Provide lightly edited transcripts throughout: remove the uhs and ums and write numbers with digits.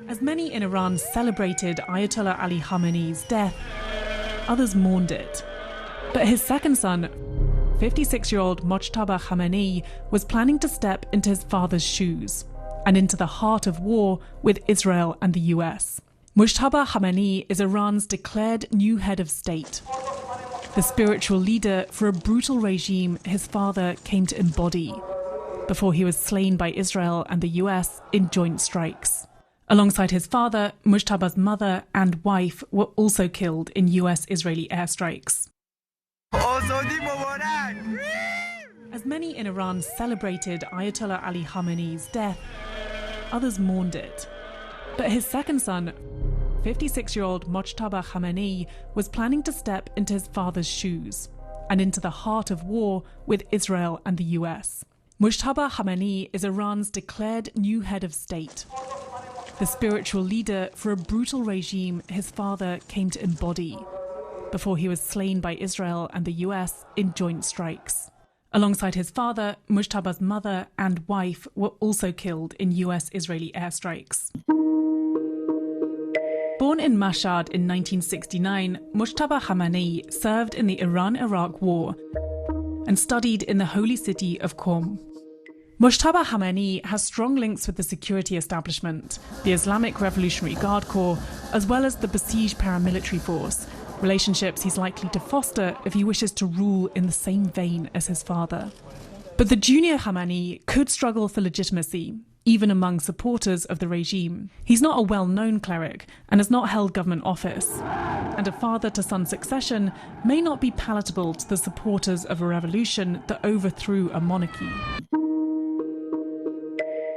As many in Iran celebrated Ayatollah Ali Khamenei's death, others mourned it. But his second son, 56-year-old Mojtaba Khamenei, was planning to step into his father's shoes and into the heart of war with Israel and the US. Mojtaba Khamenei is Iran's declared new head of state, the spiritual leader for a brutal regime his father came to embody before he was slain by Israel and the US in joint strikes. Alongside his father, Mujtaba's mother and wife were also killed in US-Israeli airstrikes. As many in Iran celebrated Ayatollah Ali Khamenei's death, others mourned it. But his second son, 56-year-old Mojtaba Khamenei, was planning to step into his father's shoes and into the heart of war with Israel and the US. Mojtaba Khamenei is Iran's declared new head of state, the spiritual leader for a brutal regime his father came to embody before he was slain by Israel and the US in joint strikes. Alongside his father, Mujtaba's mother and wife were also killed in US-Israeli airstrikes. Born in Mashhad in 1969, Mojtaba Khamenei served in the Iran-Iraq War and studied in the holy city of Qom. Mojtaba Khamenei has strong links with the security establishment, the Islamic Revolutionary Guard Corps, as well as the Basij paramilitary force, relationships he's likely to foster if he wishes to rule in the same vein as his father. But the junior Khamenei could struggle for legitimacy, even among supporters of the regime. He's not a well-known cleric and has not held government office, and a father-to-son succession may not be palatable to the supporters of a revolution that overthrew a monarchy.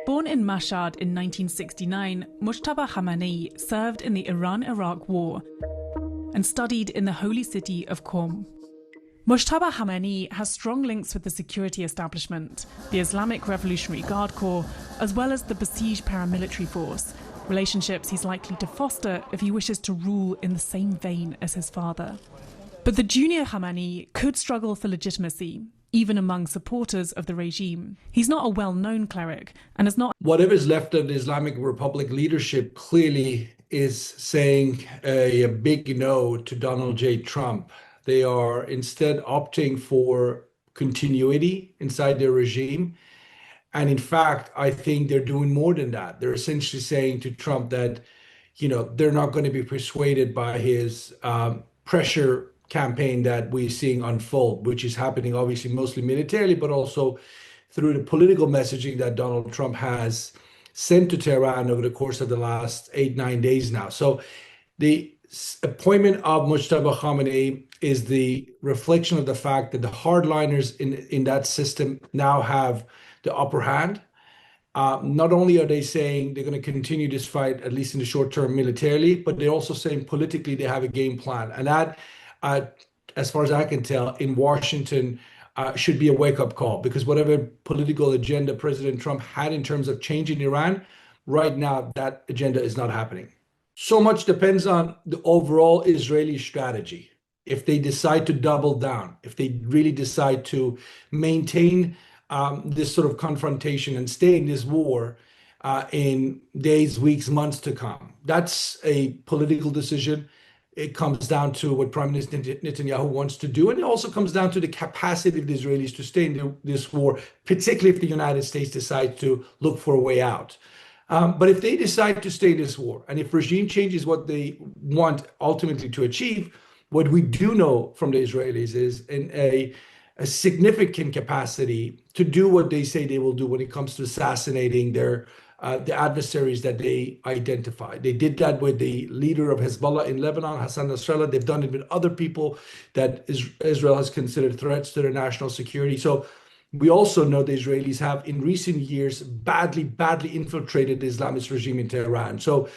Born in Mashhad in 1969, Mojtaba Khamenei served in the Iran-Iraq War and studied in the holy city of Qom. Mojtaba Khamenei has strong links with the security establishment, the Islamic Revolutionary Guard Corps, as well as the Basij paramilitary force, relationships he's likely to foster if he wishes to rule in the same vein as his father. But the junior Khamenei could struggle for legitimacy, even among supporters of the regime. He's not a well-known cleric and has not... Whatever is left of the Islamic Republic leadership clearly is saying a big no to Donald J. Trump. They are instead opting for continuity inside their regime. And in fact, I think they're doing more than that. They're essentially saying to Trump that, they're not going to be persuaded by his pressure campaign that we're seeing unfold, which is happening obviously mostly militarily, but also through the political messaging that Donald Trump has sent to Tehran over the course of the last 8-9 days now. So the appointment of Mojtaba Khamenei is the reflection of the fact that the hardliners in that system now have the upper hand. Not only are they saying they're going to continue this fight, at least in the short term militarily, but they're also saying politically they have a game plan. And that, as far as I can tell, in Washington should be a wake-up call, because whatever political agenda President Trump had in terms of changing Iran, right now that agenda is not happening. So much depends on the overall Israeli strategy. If they decide to double down, if they really decide to maintain this sort of confrontation and stay in this war in days, weeks, months to come, that's a political decision. It comes down to what Prime Minister Netanyahu wants to do. And it also comes down to the capacity of the Israelis to stay in this war, particularly if the United States decides to look for a way out. But if they decide to stay in this war, and if regime change is what they want ultimately to achieve, what we do know from the Israelis is a significant capacity to do what they say they will do when it comes to assassinating the adversaries that they identify. They did that with the leader of Hezbollah in Lebanon, Hassan Nasrallah. They've done it with other people that Israel has considered threats to their national security. So we also know the Israelis have, in recent years, badly infiltrated the Islamist regime in Tehran. So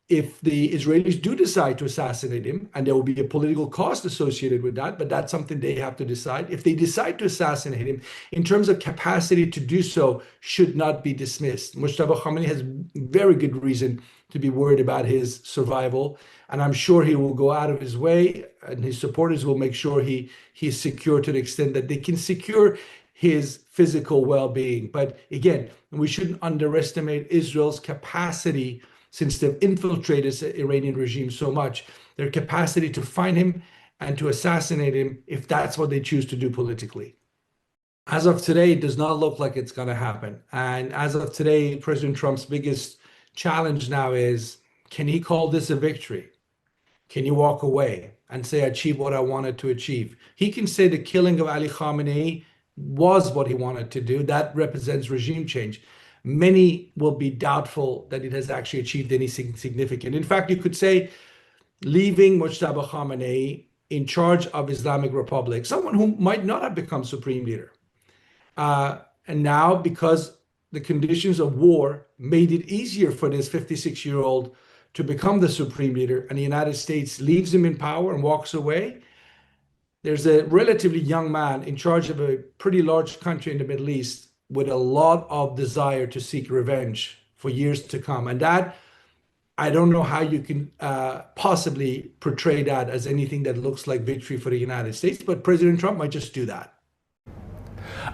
if the Israelis do decide to assassinate him, and there will be a political cost associated with that, but that's something they have to decide. If they decide to assassinate him, in terms of capacity to do so, should not be dismissed. Mojtaba Khamenei has very good reason to be worried about his survival, and I'm sure he will go out of his way, and his supporters will make sure he is secure to the extent that they can secure his physical well-being. But again, we shouldn't underestimate Israel's capacity, since they've infiltrated the Iranian regime so much, their capacity to find him and to assassinate him if that's what they choose to do politically. As of today, it does not look like it's going to happen. And as of today, President Trump's biggest challenge now is, can he call this a victory? Can you walk away and say, I achieved what I wanted to achieve? He can say the killing of Ali Khamenei was what he wanted to do. That represents regime change. Many will be doubtful that it has actually achieved anything significant. In fact, you could say leaving Mujtaba Khamenei in charge of Islamic Republic, someone who might not have become supreme leader. And now, because the conditions of war made it easier for this 56-year-old to become the supreme leader, and the United States leaves him in power and walks away, there's a relatively young man in charge of a pretty large country in the Middle East with a lot of desire to seek revenge for years to come. And that, I don't know how you can possibly portray that as anything that looks like victory for the United States, but President Trump might just do that.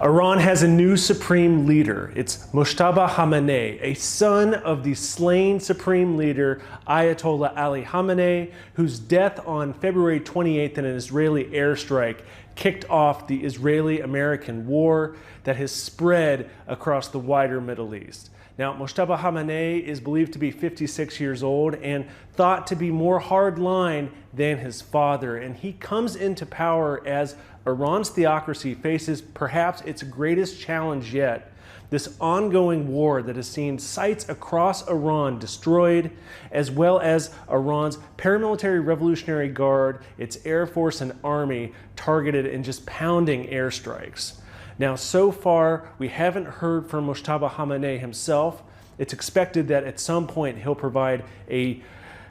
Iran has a new supreme leader. It's Mujtaba Khamenei, a son of the slain supreme leader Ayatollah Ali Khamenei, whose death on February 28th in an Israeli airstrike kicked off the Israeli-American war that has spread across the wider Middle East. Now, Mujtaba Khamenei is believed to be 56 years old and thought to be more hardline than his father, and he comes into power as Iran's theocracy faces perhaps its greatest challenge yet, this ongoing war that has seen sites across Iran destroyed, as well as Iran's paramilitary Revolutionary Guard, its Air Force and Army targeted and just pounding airstrikes. Now, so far, we haven't heard from Mujtaba Khamenei himself. It's expected that at some point he'll provide a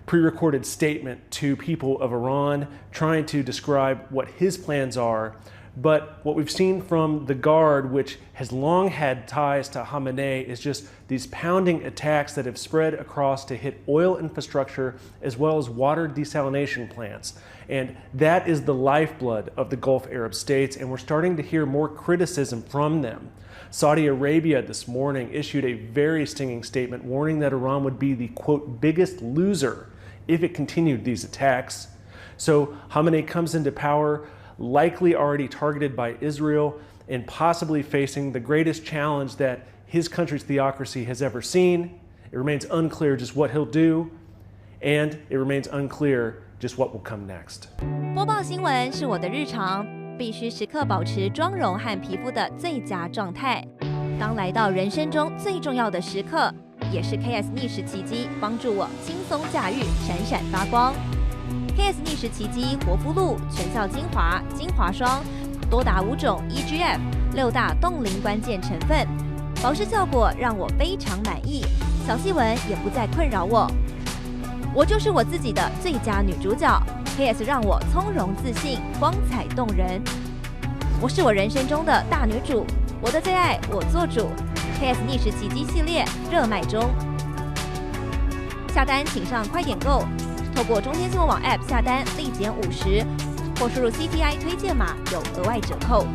pre-recorded statement to people of Iran trying to describe what his plans are. But what we've seen from the Guard, which has long had ties to Khamenei, is just these pounding attacks that have spread across to hit oil infrastructure as well as water desalination plants. And that is the lifeblood of the Gulf Arab states, and we're starting to hear more criticism from them. Saudi Arabia this morning issued a very stinging statement warning that Iran would be the, quote, biggest loser if it continued these attacks. So Khamenei comes into power, likely already targeted by Israel and possibly facing the greatest challenge that his country's theocracy has ever seen. It remains unclear just what he'll do, and it remains unclear just what will come next. 播报新闻是我的日常，必须时刻保持妆容和皮肤的最佳状态。当来到人生中最重要的时刻，也是 KS 逆时奇迹帮助我轻松驾驭，闪闪发光。KS 逆时奇迹活肤露全效精华、精华霜，多达5种 EGF 6大冻龄关键成分，保湿效果让我非常满意，小细纹也不再困扰我。我就是我自己的最佳女主角 ，KS 让我从容自信、光彩动人。我是我人生中的大女主，我的最爱我做主。KS 逆时奇迹系列热卖中，下单请上快点购，透过中天新闻网 App 下单立减50，或输入 CTI 推荐码有额外折扣。